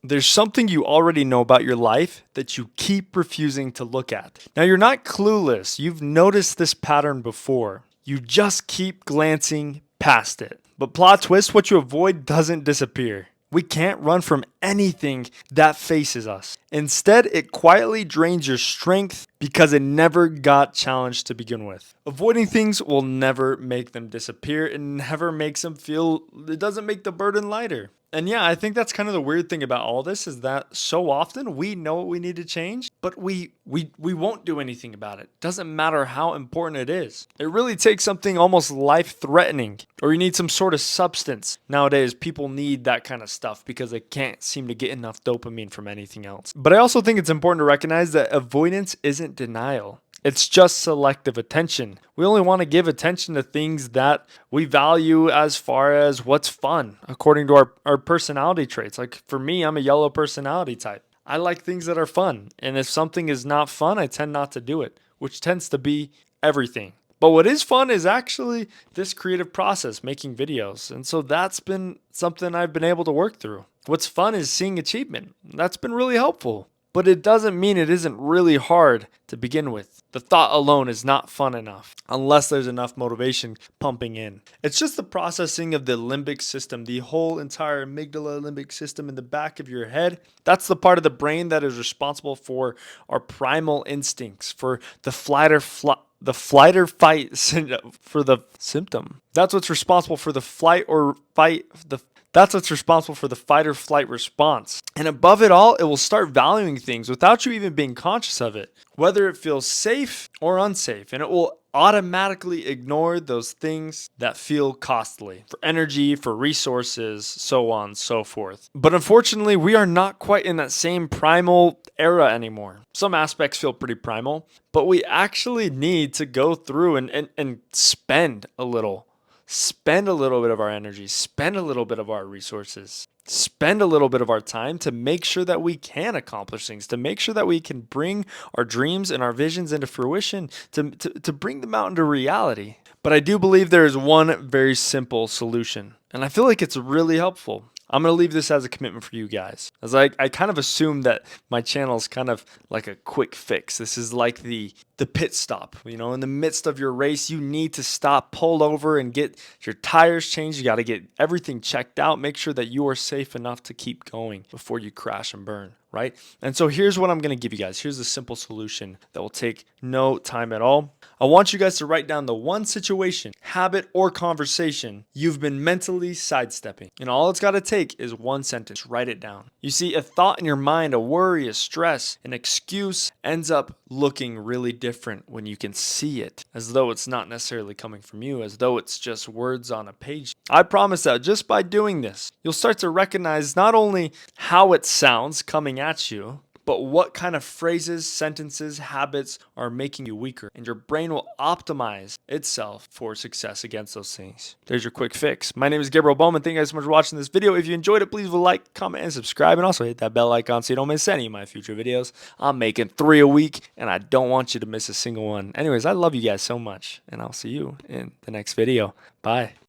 There's something you already know about your life that you keep refusing to look at. Now, you're not clueless. You've noticed this pattern before. You just keep glancing past it. But plot twist, what you avoid doesn't disappear. We can't run from anything that faces us. Instead, it quietly drains your strength because it never got challenged to begin with. Avoiding things will never make them disappear. It never makes them feel, it doesn't make the burden lighter. And yeah, I think that's kind of the weird thing about all this is that so often we know what we need to change, but we won't do anything about it. Doesn't matter how important it is. It really takes something almost life-threatening, or you need some sort of substance. Nowadays, people need that kind of stuff because they can't seem to get enough dopamine from anything else. But I also think it's important to recognize that avoidance isn't denial. It's just selective attention. We only want to give attention to things that we value as far as what's fun, according to our personality traits. Like for me, I'm a yellow personality type. I like things that are fun. And if something is not fun, I tend not to do it, which tends to be everything. But what is fun is actually this creative process, making videos. And so that's been something I've been able to work through. What's fun is seeing achievement. That's been really helpful. But it doesn't mean it isn't really hard to begin with. The thought alone is not fun enough unless there's enough motivation pumping in. It's just the processing of the limbic system, the whole entire amygdala limbic system in the back of your head. That's the part of the brain that is responsible for our primal instincts, for the flight or fight for the symptom. That's what's responsible for the flight or fight that's what's responsible for the fight or flight response. And above it all, it will start valuing things without you even being conscious of it, whether it feels safe or unsafe. And it will automatically ignore those things that feel costly for energy, for resources, so on and so forth. But unfortunately, we are not quite in that same primal era anymore. Some aspects feel pretty primal, but we actually need to go through and spend a little. Spend a little bit of our energy, spend a little bit of our resources, spend a little bit of our time to make sure that we can accomplish things, to make sure that we can bring our dreams and our visions into fruition, to bring them out into reality. But I do believe there is one very simple solution, and I feel like it's really helpful. I'm going to leave this as a commitment for you guys. As I kind of assume that my channel is kind of like a quick fix. This is like the pit stop. You know, in the midst of your race, you need to stop, pull over, and get your tires changed. You got to get everything checked out. Make sure that you are safe enough to keep going before you crash and burn, right? And so here's what I'm going to give you guys. Here's a simple solution that will take no time at all. I want you guys to write down the one situation, habit, or conversation you've been mentally sidestepping. And all it's got to take is one sentence. Write it down. You see, a thought in your mind, a worry, a stress, an excuse ends up looking really different when you can see it, as though it's not necessarily coming from you, as though it's just words on a page. I promise that just by doing this, you'll start to recognize not only how it sounds coming at you, but what kind of phrases, sentences, habits are making you weaker. And your brain will optimize itself for success against those things. There's your quick fix. My name is Gabriel Bowman. Thank you guys so much for watching this video. If you enjoyed it, please leave a like, comment, and subscribe. And also hit that bell icon so you don't miss any of my future videos. I'm making 3 a week, and I don't want you to miss a single one. Anyways, I love you guys so much, and I'll see you in the next video. Bye.